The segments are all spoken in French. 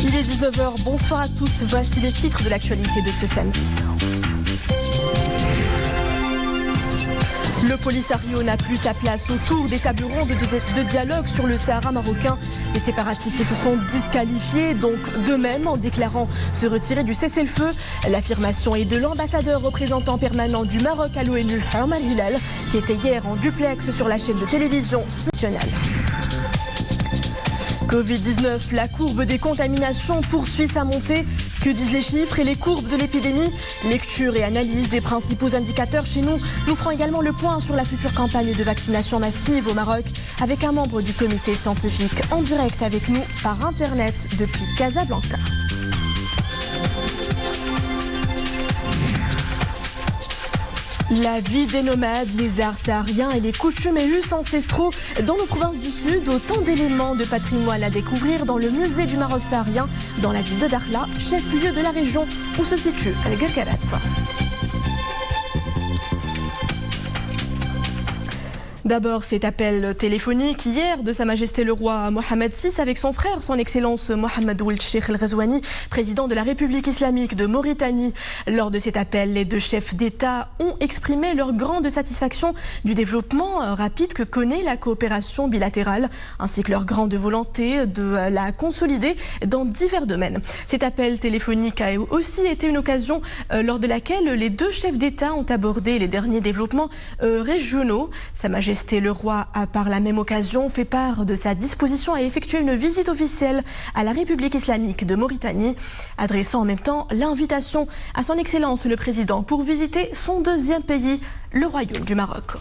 Il est 19h, bonsoir à tous, voici les titres de l'actualité de ce samedi. Le Polisario n'a plus sa place autour des tables rondes de dialogue sur le Sahara marocain. Les séparatistes se sont disqualifiés, donc d'eux-mêmes, en déclarant se retirer du cessez-le-feu. L'affirmation est de l'ambassadeur représentant permanent du Maroc à l'ONU, Omar Hilal, qui était hier en duplex sur la chaîne de télévision nationale. Covid-19, la courbe des contaminations poursuit sa montée. Que disent les chiffres et les courbes de l'épidémie? Lecture et analyse des principaux indicateurs chez nous. Nous ferons également le point sur la future campagne de vaccination massive au Maroc avec un membre du comité scientifique en direct avec nous par Internet depuis Casablanca. La vie des nomades, les arts sahariens et les coutumes et us ancestraux dans nos provinces du Sud, autant d'éléments de patrimoine à découvrir dans le musée du Maroc saharien, dans la ville de Dakhla, chef-lieu de la région où se situe El Guerguerat. D'abord, cet appel téléphonique hier de Sa Majesté le roi Mohamed VI avec son frère, son Excellence Mohamed Ould Cheikh El Ghazouani, président de la République islamique de Mauritanie. Lors de cet appel, les deux chefs d'État ont exprimé leur grande satisfaction du développement rapide que connaît la coopération bilatérale, ainsi que leur grande volonté de la consolider dans divers domaines. Cet appel téléphonique a aussi été une occasion lors de laquelle les deux chefs d'État ont abordé les derniers développements régionaux. Sa Majesté le roi a par la même occasion fait part de sa disposition à effectuer une visite officielle à la République islamique de Mauritanie, adressant en même temps l'invitation à son Excellence le Président pour visiter son deuxième pays, le Royaume du Maroc.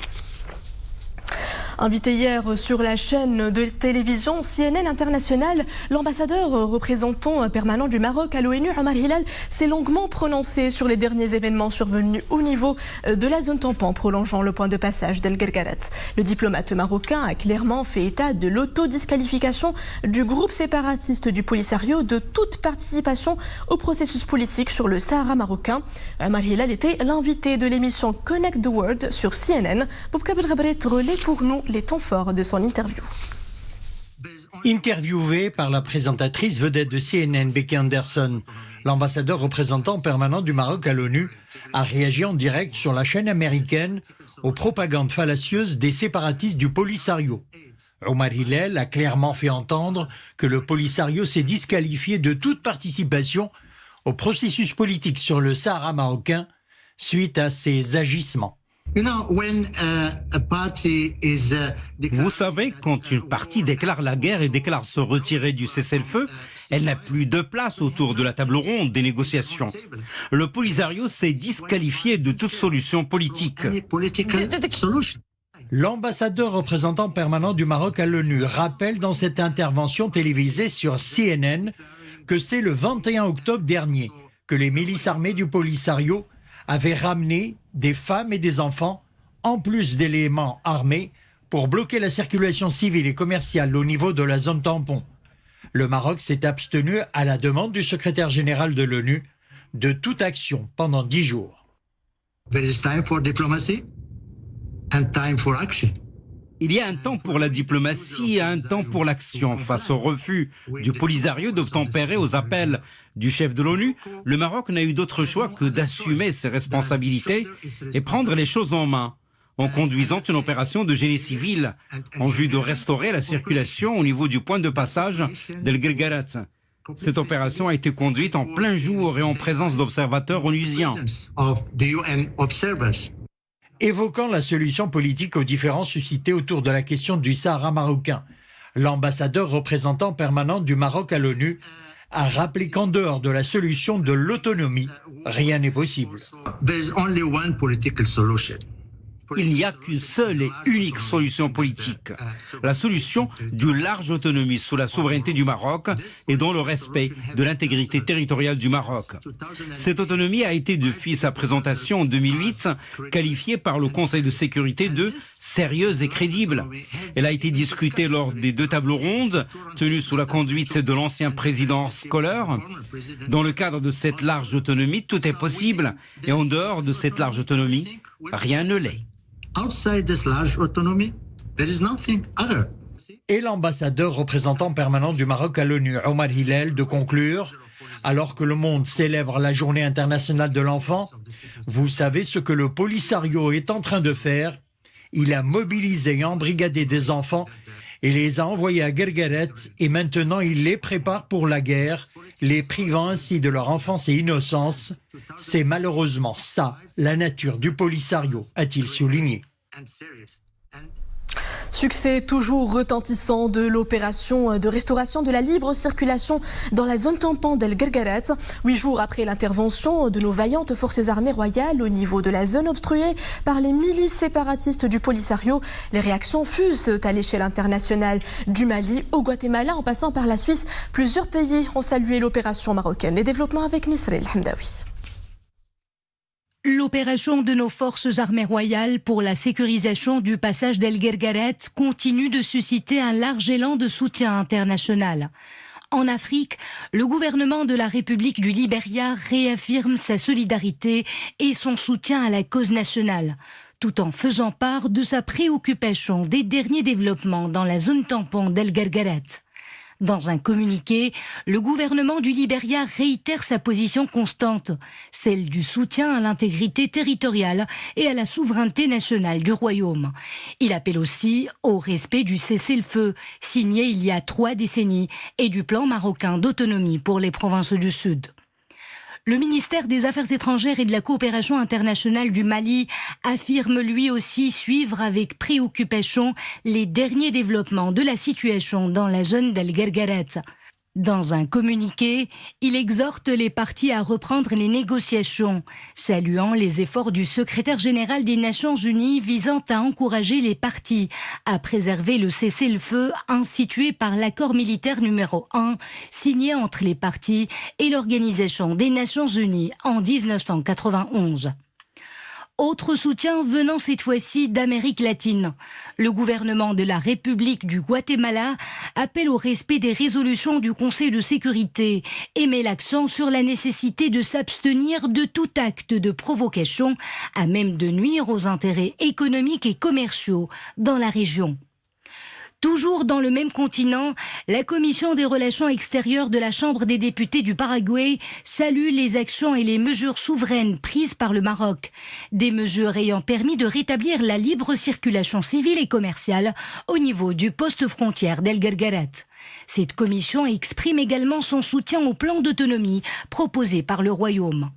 Invité hier sur la chaîne de télévision CNN International, l'ambassadeur représentant permanent du Maroc à l'ONU, Omar Hilal, s'est longuement prononcé sur les derniers événements survenus au niveau de la zone tampon prolongeant le point de passage d'El Guerguerat. Le diplomate marocain a clairement fait état de l'autodisqualification du groupe séparatiste du Polisario de toute participation au processus politique sur le Sahara marocain. Omar Hilal était l'invité de l'émission Connect the World sur CNN. Boubka Belghabret relaie pour nous les temps forts de son interview. Interviewé par la présentatrice vedette de CNN, Becky Anderson, l'ambassadeur représentant permanent du Maroc à l'ONU a réagi en direct sur la chaîne américaine aux propagandes fallacieuses des séparatistes du Polisario. Omar Hilal a clairement fait entendre que le Polisario s'est disqualifié de toute participation au processus politique sur le Sahara marocain suite à ses agissements. Vous savez, quand une partie déclare la guerre et déclare se retirer du cessez-le-feu, elle n'a plus de place autour de la table ronde des négociations. Le Polisario s'est disqualifié de toute solution politique. L'ambassadeur représentant permanent du Maroc à l'ONU rappelle dans cette intervention télévisée sur CNN que c'est le 21 octobre dernier que les milices armées du Polisario avaient ramené des femmes et des enfants, en plus d'éléments armés, pour bloquer la circulation civile et commerciale au niveau de la zone tampon. Le Maroc s'est abstenu à la demande du secrétaire général de l'ONU de toute action pendant 10 jours. There is time for diplomacy and time for action. Il y a un temps pour la diplomatie et un temps pour l'action. Face au refus du Polisario d'obtempérer aux appels du chef de l'ONU, le Maroc n'a eu d'autre choix que d'assumer ses responsabilités et prendre les choses en main, en conduisant une opération de génie civil en vue de restaurer la circulation au niveau du point de passage d'El Guerguerat. Cette opération a été conduite en plein jour et en présence d'observateurs onusiens. Évoquant la solution politique aux différends suscités autour de la question du Sahara marocain, l'ambassadeur représentant permanent du Maroc à l'ONU a rappelé qu'en dehors de la solution de l'autonomie, rien n'est possible. Il n'y a qu'une seule et unique solution politique, la solution d'une large autonomie sous la souveraineté du Maroc et dans le respect de l'intégrité territoriale du Maroc. Cette autonomie a été, depuis sa présentation en 2008, qualifiée par le Conseil de sécurité de sérieuse et crédible. Elle a été discutée lors des 2 tables rondes tenues sous la conduite de l'ancien président Scholler. Dans le cadre de cette large autonomie, tout est possible et en dehors de cette large autonomie, rien ne l'est. Outside this large autonomy, there is nothing other. et l'ambassadeur représentant permanent du Maroc à l'ONU, Omar Hillel, de conclure: alors que le monde célèbre la Journée internationale de l'enfant, vous savez ce que le Polisario est en train de faire? Il a mobilisé et embrigadé des enfants et les a envoyés à Guergueret, et maintenant il les prépare pour la guerre, les privant ainsi de leur enfance et innocence. C'est malheureusement ça, la nature du Polisario, a-t-il souligné. Succès toujours retentissant de l'opération de restauration de la libre circulation dans la zone tampon d'El Guergueret. 8 jours après l'intervention de nos vaillantes forces armées royales au niveau de la zone obstruée par les milices séparatistes du Polisario, les réactions fusent à l'échelle internationale. Du Mali au Guatemala en passant par la Suisse, plusieurs pays ont salué l'opération marocaine. Les développements avec Nisri El Hamdaoui. L'opération de nos forces armées royales pour la sécurisation du passage d'El Guergueret continue de susciter un large élan de soutien international. En Afrique, le gouvernement de la République du Libéria réaffirme sa solidarité et son soutien à la cause nationale, tout en faisant part de sa préoccupation des derniers développements dans la zone tampon d'El Guergueret. Dans un communiqué, le gouvernement du Libéria réitère sa position constante, celle du soutien à l'intégrité territoriale et à la souveraineté nationale du royaume. Il appelle aussi au respect du cessez-le-feu, signé il y a 3 décennies, et du plan marocain d'autonomie pour les provinces du Sud. Le ministère des Affaires étrangères et de la coopération internationale du Mali affirme lui aussi suivre avec préoccupation les derniers développements de la situation dans la zone d'El Guergueret. Dans un communiqué, il exhorte les parties à reprendre les négociations, saluant les efforts du secrétaire général des Nations Unies visant à encourager les parties à préserver le cessez-le-feu institué par l'accord militaire numéro 1 signé entre les parties et l'Organisation des Nations Unies en 1991. Autre soutien venant cette fois-ci d'Amérique latine. Le gouvernement de la République du Guatemala appelle au respect des résolutions du Conseil de sécurité et met l'accent sur la nécessité de s'abstenir de tout acte de provocation à même de nuire aux intérêts économiques et commerciaux dans la région. Toujours dans le même continent, la Commission des relations extérieures de la Chambre des députés du Paraguay salue les actions et les mesures souveraines prises par le Maroc. Des mesures ayant permis de rétablir la libre circulation civile et commerciale au niveau du poste frontière d'El Guergueret. Cette commission exprime également son soutien au plan d'autonomie proposé par le Royaume.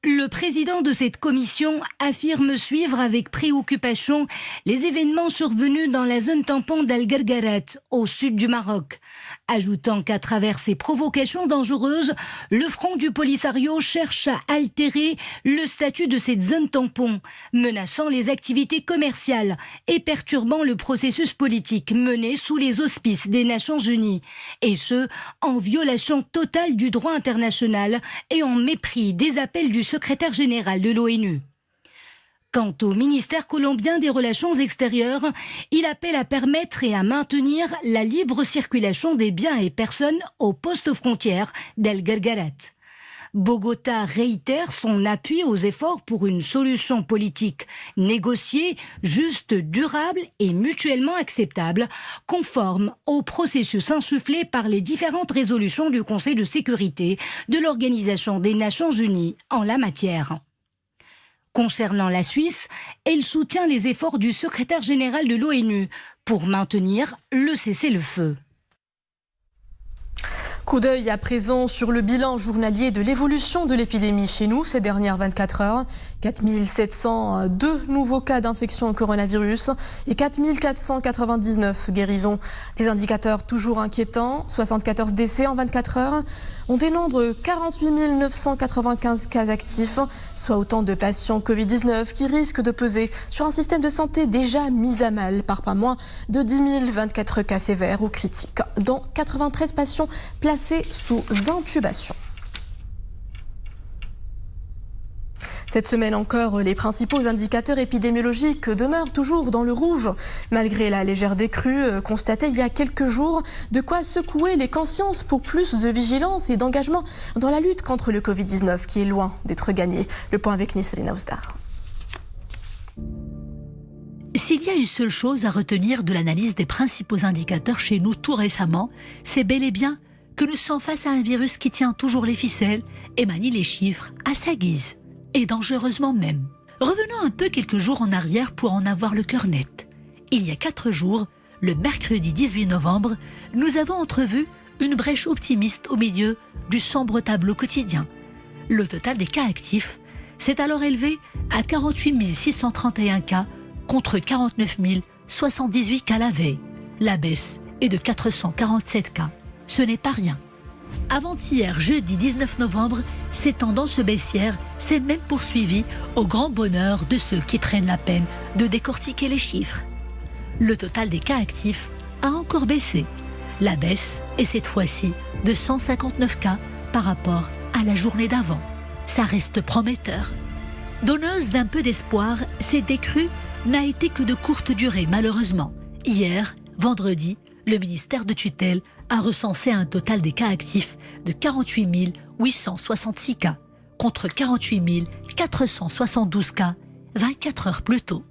Le président de cette commission affirme suivre avec préoccupation les événements survenus dans la zone tampon d'El Guergueret, au sud du Maroc, ajoutant qu'à travers ces provocations dangereuses, le front du Polisario cherche à altérer le statut de cette zone tampon, menaçant les activités commerciales et perturbant le processus politique mené sous les auspices des Nations Unies, et ce, en violation totale du droit international et en mépris des appels du secrétaire général de l'ONU. Quant au ministère colombien des Relations extérieures, il appelle à permettre et à maintenir la libre circulation des biens et personnes au poste frontière d'El Guergueret. Bogota réitère son appui aux efforts pour une solution politique négociée, juste, durable et mutuellement acceptable, conforme au processus insufflé par les différentes résolutions du Conseil de sécurité de l'Organisation des Nations Unies en la matière. Concernant la Suisse, elle soutient les efforts du secrétaire général de l'ONU pour maintenir le cessez-le-feu. Coup d'œil à présent sur le bilan journalier de l'évolution de l'épidémie chez nous ces dernières 24 heures. 4702 nouveaux cas d'infection au coronavirus et 4499 guérisons. Des indicateurs toujours inquiétants. 74 décès en 24 heures. On dénombre 48 995 cas actifs, soit autant de patients Covid-19 qui risquent de peser sur un système de santé déjà mis à mal par pas moins de 10 024 cas sévères ou critiques, dont 93 patients placés sous intubation. Cette semaine encore, les principaux indicateurs épidémiologiques demeurent toujours dans le rouge, malgré la légère décrue constatée il y a quelques jours, de quoi secouer les consciences pour plus de vigilance et d'engagement dans la lutte contre le Covid-19 qui est loin d'être gagné. Le point avec Nisrina Ousdar. S'il y a une seule chose à retenir de l'analyse des principaux indicateurs chez nous tout récemment, c'est bel et bien que nous sommes face à un virus qui tient toujours les ficelles et manie les chiffres à sa guise, et dangereusement même. Revenons un peu quelques jours en arrière pour en avoir le cœur net. Il y a 4 jours, le mercredi 18 novembre, nous avons entrevu une brèche optimiste au milieu du sombre tableau quotidien. Le total des cas actifs s'est alors élevé à 48 631 cas contre 49 078 cas la veille. La baisse est de 447 cas. Ce n'est pas rien. Avant-hier, jeudi 19 novembre, ces tendances baissières s'est même poursuivie au grand bonheur de ceux qui prennent la peine de décortiquer les chiffres. Le total des cas actifs a encore baissé. La baisse est cette fois-ci de 159 cas par rapport à la journée d'avant. Ça reste prometteur. Donneuse d'un peu d'espoir, cette décrue n'a été que de courte durée malheureusement. Hier, vendredi, le ministère de tutelle a recensé un total des cas actifs de 48 866 cas, contre 48 472 cas 24 heures plus tôt.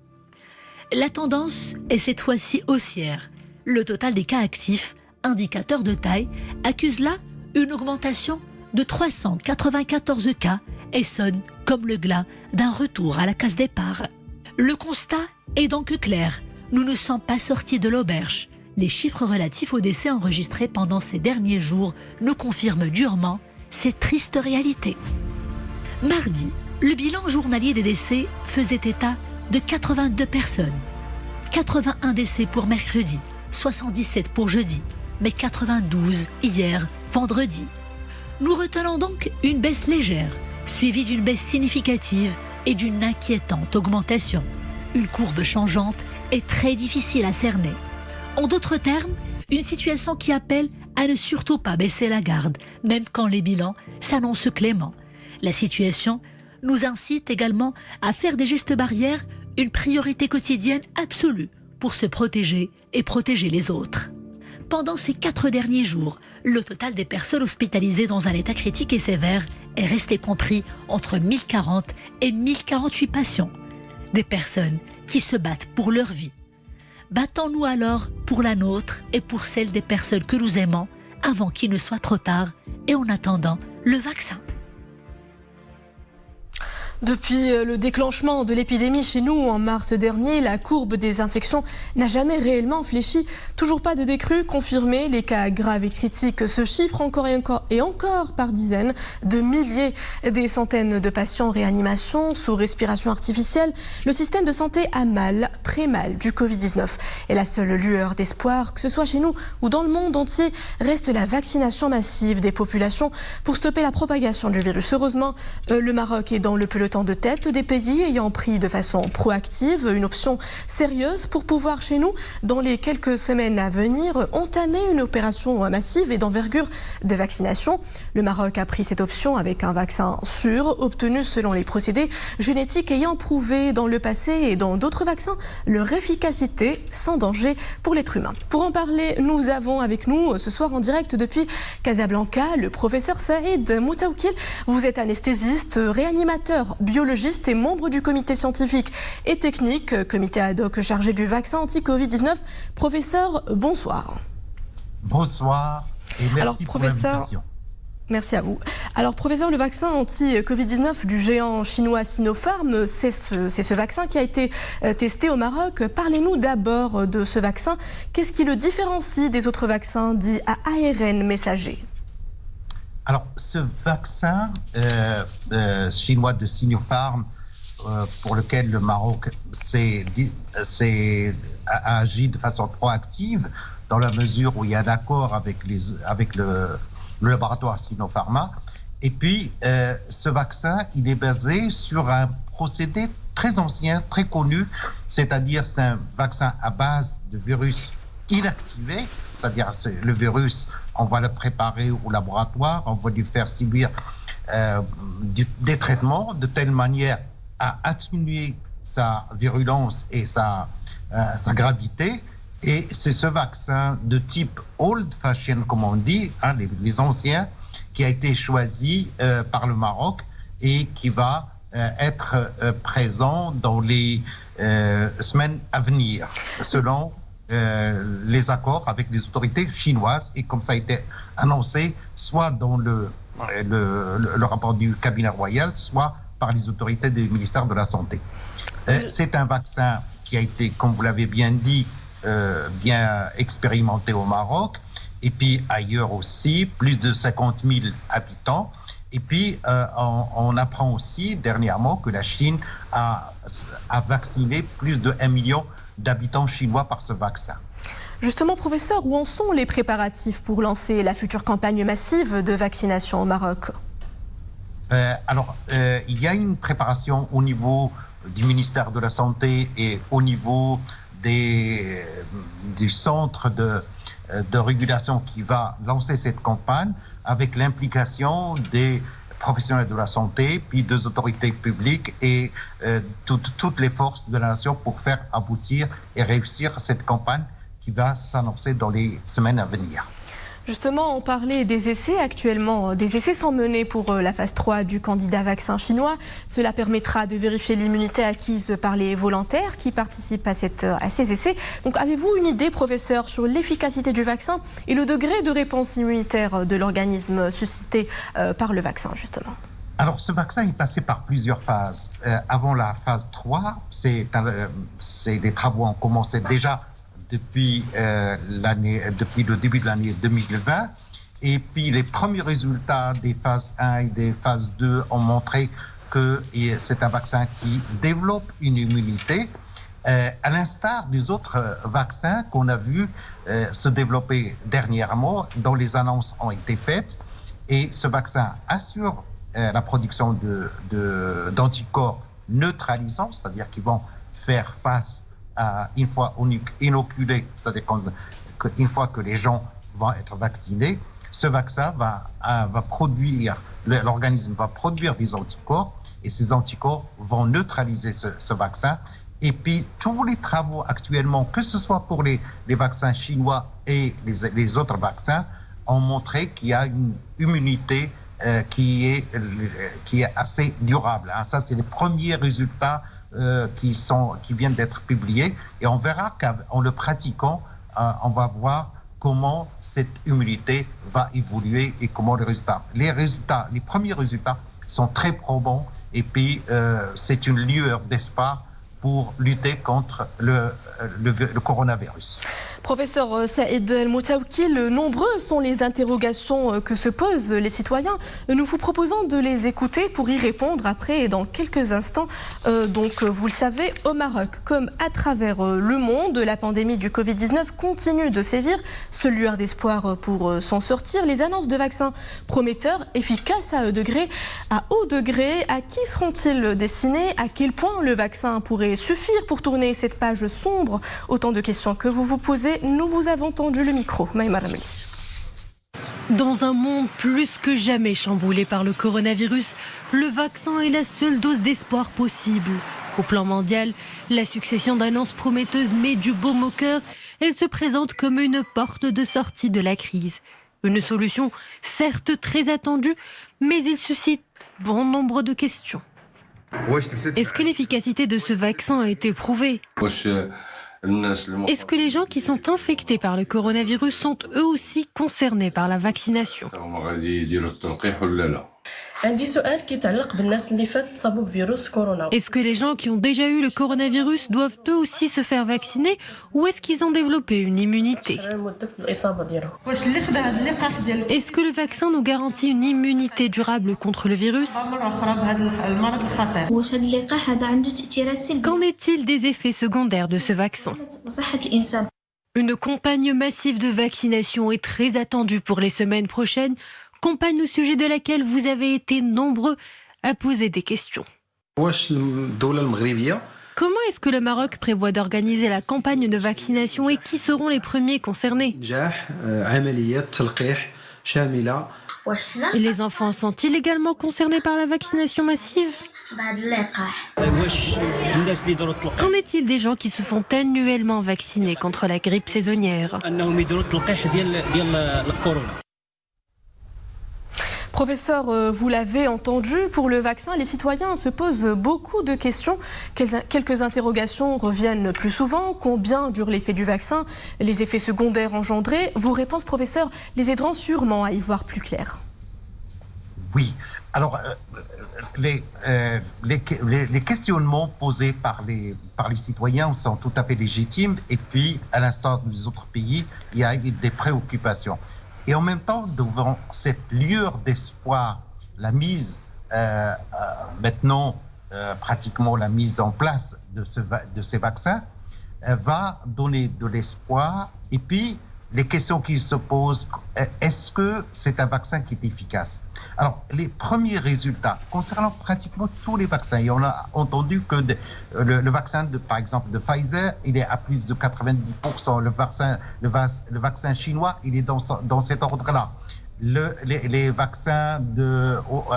La tendance est cette fois-ci haussière. Le total des cas actifs, indicateur de taille, accuse là une augmentation de 394 cas et sonne comme le glas d'un retour à la case départ. Le constat est donc clair, nous ne sommes pas sortis de l'auberge. Les chiffres relatifs aux décès enregistrés pendant ces derniers jours nous confirment durement cette triste réalité. Mardi, le bilan journalier des décès faisait état de 82 personnes. 81 décès pour mercredi, 77 pour jeudi, mais 92 hier, vendredi. Nous retenons donc une baisse légère, suivie d'une baisse significative et d'une inquiétante augmentation. Une courbe changeante est très difficile à cerner. En d'autres termes, une situation qui appelle à ne surtout pas baisser la garde, même quand les bilans s'annoncent cléments. La situation nous incite également à faire des gestes barrières une priorité quotidienne absolue pour se protéger et protéger les autres. Pendant ces 4 derniers jours, le total des personnes hospitalisées dans un état critique et sévère est resté compris entre 1040 et 1048 patients. Des personnes qui se battent pour leur vie. Battons-nous alors pour la nôtre et pour celle des personnes que nous aimons avant qu'il ne soit trop tard et en attendant le vaccin. Depuis le déclenchement de l'épidémie chez nous en mars dernier, la courbe des infections n'a jamais réellement fléchi. Toujours pas de décrue confirmée. Les cas graves et critiques se chiffrent encore et encore par dizaines de milliers. Des centaines de patients en réanimation sous respiration artificielle. Le système de santé a mal, très mal, du Covid-19. Et la seule lueur d'espoir, que ce soit chez nous ou dans le monde entier, reste la vaccination massive des populations pour stopper la propagation du virus. Heureusement, le Maroc est dans le peloton de tête des pays ayant pris de façon proactive une option sérieuse pour pouvoir chez nous, dans les quelques semaines à venir, entamer une opération massive et d'envergure de vaccination. Le Maroc a pris cette option avec un vaccin sûr, obtenu selon les procédés génétiques ayant prouvé dans le passé et dans d'autres vaccins leur efficacité sans danger pour l'être humain. Pour en parler, nous avons avec nous ce soir en direct depuis Casablanca le professeur Saïd Moutaoukil. Vous êtes anesthésiste, réanimateur, biologiste et membre du comité scientifique et technique, comité ad hoc chargé du vaccin anti-Covid-19. Professeur, bonsoir. Bonsoir et merci pour l'invitation. Merci à vous. Alors, professeur, le vaccin anti-Covid-19 du géant chinois Sinopharm, c'est ce vaccin qui a été testé au Maroc. Parlez-nous d'abord de ce vaccin. Qu'est-ce qui le différencie des autres vaccins dits à ARN messager ? Alors, ce vaccin chinois de Sinopharm, pour lequel le Maroc a agi de façon proactive, dans la mesure où il y a un accord avec le laboratoire Sinopharma. Et puis, ce vaccin, il est basé sur un procédé très ancien, très connu, c'est-à-dire c'est un vaccin à base de virus inactivé, c'est-à-dire le virus, on va le préparer au laboratoire, on va lui faire subir des traitements de telle manière à atténuer sa virulence et sa gravité. Et c'est ce vaccin de type old-fashioned, comme on dit, les anciens, qui a été choisi par le Maroc et qui va être présent dans les semaines à venir, selon les accords avec les autorités chinoises, et comme ça a été annoncé, soit dans le rapport du cabinet royal, soit par les autorités du ministère de la Santé. C'est un vaccin qui a été, comme vous l'avez bien dit, bien expérimenté au Maroc, et puis ailleurs aussi, plus de 50 000 habitants. Et puis, on apprend aussi dernièrement que la Chine a vacciné plus de 1 million d'habitants chinois par ce vaccin. Justement, professeur, où en sont les préparatifs pour lancer la future campagne massive de vaccination au Maroc ? Il y a une préparation au niveau du ministère de la Santé et au niveau du centre de régulation qui va lancer cette campagne, avec l'implication des professionnels de la santé, puis des autorités publiques et toutes les forces de la nation pour faire aboutir et réussir cette campagne qui va s'annoncer dans les semaines à venir. Justement, on parlait des essais actuellement. Des essais sont menés pour la phase 3 du candidat vaccin chinois. Cela permettra de vérifier l'immunité acquise par les volontaires qui participent à ces essais. Donc, avez-vous une idée, professeur, sur l'efficacité du vaccin et le degré de réponse immunitaire de l'organisme suscité par le vaccin, justement ? Alors, ce vaccin est passé par plusieurs phases. Avant la phase 3, les travaux ont commencé déjà depuis le début de l'année 2020. Et puis les premiers résultats des phases 1 et des phases 2 ont montré que c'est un vaccin qui développe une immunité, à l'instar des autres vaccins qu'on a vu se développer dernièrement, dont les annonces ont été faites. Et ce vaccin assure la production d'anticorps neutralisants, c'est-à-dire qui vont faire face une fois inoculé, c'est-à-dire qu'une fois que les gens vont être vaccinés, ce vaccin va produire, l'organisme va produire des anticorps, et ces anticorps vont neutraliser ce vaccin. Et puis tous les travaux actuellement, que ce soit pour les vaccins chinois et les autres vaccins, ont montré qu'il y a une immunité qui est assez durable. Ça, c'est les premiers résultats qui viennent d'être publiés, et on verra qu'en le pratiquant, on va voir comment cette immunité va évoluer et comment les premiers résultats sont très probants, et puis c'est une lueur d'espoir pour lutter contre le coronavirus. Professeur Saïd El-Moutaoukil, nombreuses sont les interrogations que se posent les citoyens. Nous vous proposons de les écouter pour y répondre après, dans quelques instants. Donc, vous le savez, au Maroc, comme à travers le monde, la pandémie du Covid-19 continue de sévir. Seule lueur d'espoir pour s'en sortir. Les annonces de vaccins prometteurs, efficaces à haut degré. À qui seront-ils destinés ? À quel point le vaccin pourrait suffire pour tourner cette page sombre ? Autant de questions que vous vous posez. Nous vous avons tendu le micro. Maïma Rameli. Dans un monde plus que jamais chamboulé par le coronavirus, le vaccin est la seule dose d'espoir possible. Au plan mondial, la succession d'annonces prometteuses met du baume au cœur. Elle se présente comme une porte de sortie de la crise. Une solution certes très attendue, mais il suscite bon nombre de questions. Est-ce que l'efficacité de ce vaccin a été prouvée ? Est-ce que les gens qui sont infectés par le coronavirus sont eux aussi concernés par la vaccination ? Est-ce que les gens qui ont déjà eu le coronavirus doivent eux aussi se faire vacciner, ou est-ce qu'ils ont développé une immunité ? Est-ce que le vaccin nous garantit une immunité durable contre le virus ? Qu'en est-il des effets secondaires de ce vaccin ? Une campagne massive de vaccination est très attendue pour les semaines prochaines, campagne au sujet de laquelle vous avez été nombreux à poser des questions. Comment est-ce que le Maroc prévoit d'organiser la campagne de vaccination et qui seront les premiers concernés ? Et les enfants sont-ils également concernés par la vaccination massive ? Qu'en est-il des gens qui se font annuellement vacciner contre la grippe saisonnière ? Professeur, vous l'avez entendu, pour le vaccin, les citoyens se posent beaucoup de questions. Quelques interrogations reviennent plus souvent. Combien dure l'effet du vaccin? Les effets secondaires engendrés? Vos réponses, professeur, les aideront sûrement à y voir plus clair. Oui. Alors, les questionnements posés par les citoyens sont tout à fait légitimes. Et puis, à l'instar des autres pays, il y a des préoccupations. Et en même temps, devant cette lueur d'espoir, la mise, pratiquement la mise en place de ces vaccins, va donner de l'espoir. Et puis, les questions qui se posent, est-ce que c'est un vaccin qui est efficace? Alors, les premiers résultats, concernant pratiquement tous les vaccins, et on a entendu que le vaccin, par exemple, de Pfizer, il est à plus de 90%. Le vaccin chinois, il est dans cet ordre-là. Les vaccins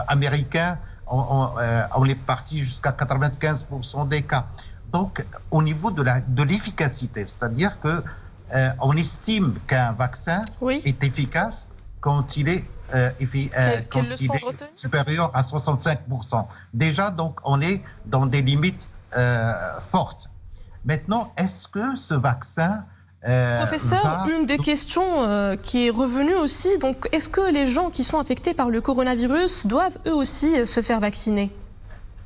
américains, on est parti jusqu'à 95% des cas. Donc, au niveau de l'efficacité, c'est-à-dire que on estime qu'un vaccin est efficace quand il est, supérieur à 65%. Déjà, donc, on est dans des limites fortes. Maintenant, est-ce que ce vaccin... Professeur, une des questions qui est revenue aussi, donc, est-ce que les gens qui sont infectés par le coronavirus doivent eux aussi se faire vacciner?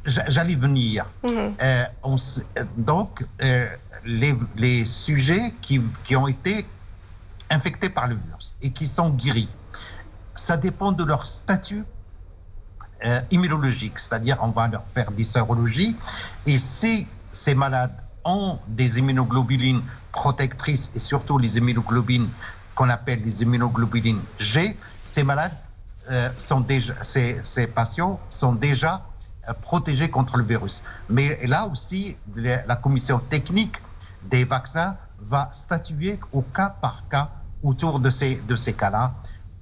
J'allais venir. Les sujets qui ont été infectés par le virus et qui sont guéris, ça dépend de leur statut immunologique, c'est-à-dire on va leur faire des sérologies, et si ces malades ont des immunoglobulines protectrices et surtout les immunoglobulines qu'on appelle les immunoglobulines G, ces malades ces patients sont déjà protégés contre le virus. Mais là aussi, la commission technique des vaccins va statuer au cas par cas autour de ces cas-là.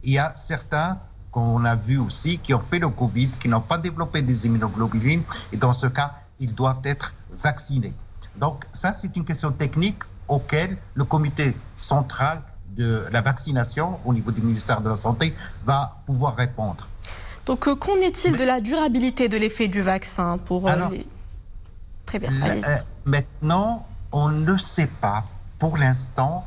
Il y a certains qu'on a vus aussi qui ont fait le Covid, qui n'ont pas développé des immunoglobulines, et dans ce cas, ils doivent être vaccinés. Donc ça, c'est une question technique auquel le comité central de la vaccination au niveau du ministère de la Santé va pouvoir répondre. Donc qu'en est-il de la durabilité de l'effet du vaccin pour Très bien, allez-y. Maintenant, on ne sait pas, pour l'instant,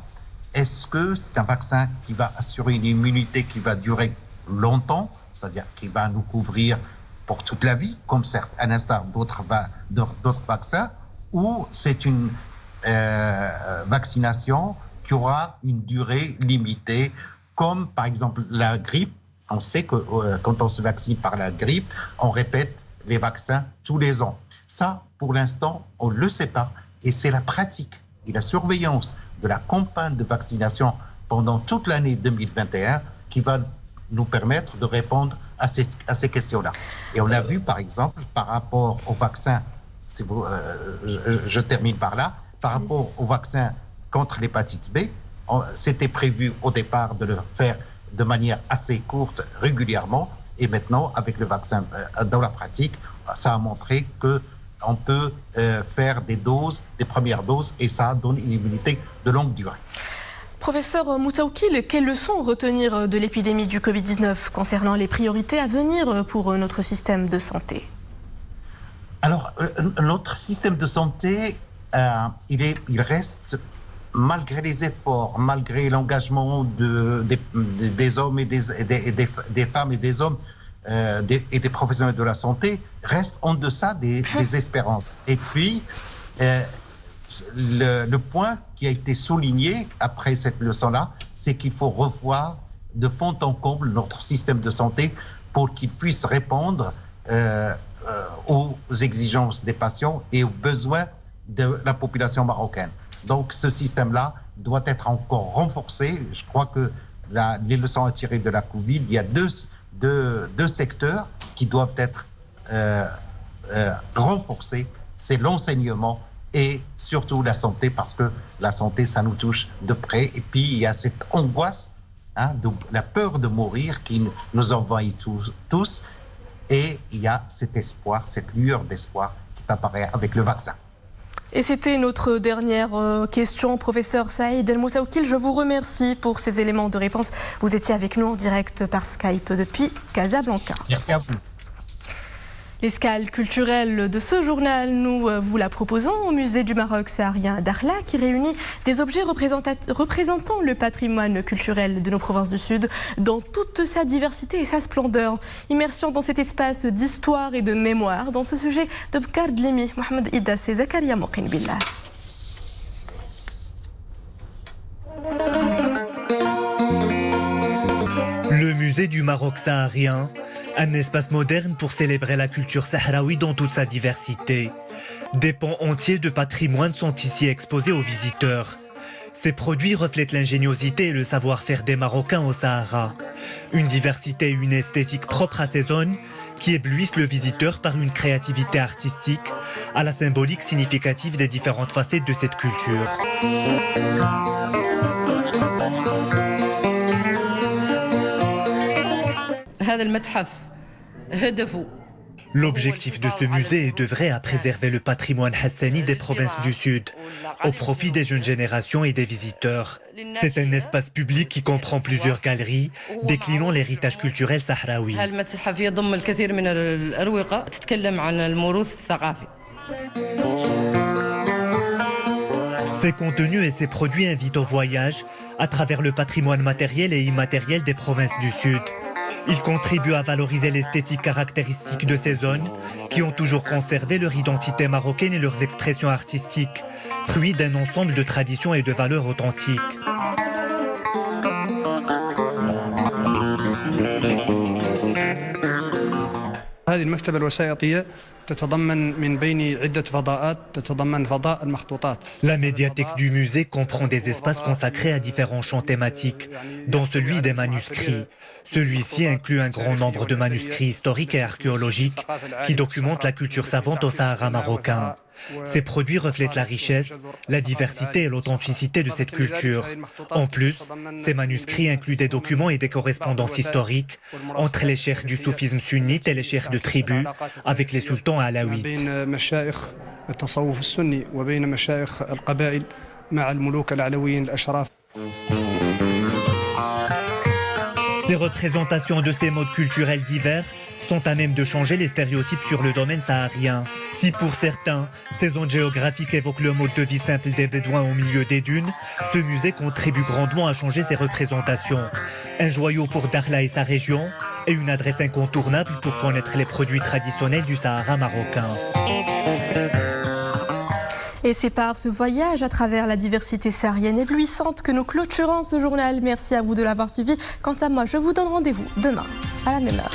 est-ce que c'est un vaccin qui va assurer une immunité qui va durer longtemps, c'est-à-dire qui va nous couvrir pour toute la vie, comme à l'instar d'autres vaccins, ou c'est une vaccination qui aura une durée limitée, comme par exemple la grippe. On sait que quand on se vaccine par la grippe, on répète les vaccins tous les ans. Ça, pour l'instant, on ne le sait pas. Et c'est la pratique et la surveillance de la campagne de vaccination pendant toute l'année 2021 qui va nous permettre de répondre à ces questions-là. Et on a vu, par exemple, par rapport au vaccin, je termine par là, par rapport au vaccin contre l'hépatite B, c'était prévu au départ de le faire de manière assez courte, régulièrement, et maintenant, avec le vaccin dans la pratique, ça a montré qu'on peut faire des premières doses, et ça donne une immunité de longue durée. Professeur Moutaoukil, quelles leçons retenir de l'épidémie du Covid-19 concernant les priorités à venir pour notre système de santé? Alors, notre système de santé, il reste, malgré les efforts, malgré l'engagement des hommes et des femmes et des hommes et des professionnels de la santé, reste en deçà des espérances. Et puis, le point qui a été souligné après cette leçon-là, c'est qu'il faut revoir de fond en comble notre système de santé pour qu'il puisse répondre aux exigences des patients et aux besoins de la population marocaine. Donc ce système-là doit être encore renforcé. Je crois que les leçons à tirer de la Covid, il y a deux secteurs qui doivent être renforcés. C'est l'enseignement et surtout la santé, parce que la santé, ça nous touche de près. Et puis il y a cette angoisse, de la peur de mourir qui nous envahit tous. Et il y a cet espoir, cette lueur d'espoir qui apparaît avec le vaccin. Et c'était notre dernière question, professeur Saïd El Moussaoukil. Je vous remercie pour ces éléments de réponse. Vous étiez avec nous en direct par Skype depuis Casablanca. Merci à vous. L'escale culturelle de ce journal, nous vous la proposons au musée du Maroc saharien d'Arla, qui réunit des objets représentant le patrimoine culturel de nos provinces du Sud dans toute sa diversité et sa splendeur. Immersion dans cet espace d'histoire et de mémoire, dans ce sujet de Bkar Dlimi, Mohamed Iddas et Zakaria Moqin Billah. Le musée du Maroc saharien, un espace moderne pour célébrer la culture sahraoui dans toute sa diversité. Des pans entiers de patrimoine sont ici exposés aux visiteurs. Ces produits reflètent l'ingéniosité et le savoir-faire des Marocains au Sahara. Une diversité et une esthétique propre à ces zones qui éblouissent le visiteur par une créativité artistique à la symbolique significative des différentes facettes de cette culture. L'objectif de ce musée est d'œuvrer à préserver le patrimoine hassani des provinces du Sud, au profit des jeunes générations et des visiteurs. C'est un espace public qui comprend plusieurs galeries, déclinant l'héritage culturel sahraoui. Ses contenus et ses produits invitent au voyage à travers le patrimoine matériel et immatériel des provinces du Sud. Ils contribuent à valoriser l'esthétique caractéristique de ces zones qui ont toujours conservé leur identité marocaine et leurs expressions artistiques, fruits d'un ensemble de traditions et de valeurs authentiques. La médiathèque du musée comprend des espaces consacrés à différents champs thématiques, dont celui des manuscrits. Celui-ci inclut un grand nombre de manuscrits historiques et archéologiques qui documentent la culture savante au Sahara marocain. Ces produits reflètent la richesse, la diversité et l'authenticité de cette culture. En plus, ces manuscrits incluent des documents et des correspondances historiques entre les cheikhs du soufisme sunnite et les cheikhs de tribu avec les sultans alaouites. Ces représentations de ces modes culturels divers sont à même de changer les stéréotypes sur le domaine saharien. Si pour certains, ces zones géographiques évoquent le mode de vie simple des Bédouins au milieu des dunes, ce musée contribue grandement à changer ces représentations. Un joyau pour Dakhla et sa région, et une adresse incontournable pour connaître les produits traditionnels du Sahara marocain. Et c'est par ce voyage à travers la diversité saharienne éblouissante que nous clôturons ce journal. Merci à vous de l'avoir suivi. Quant à moi, je vous donne rendez-vous demain à la même heure.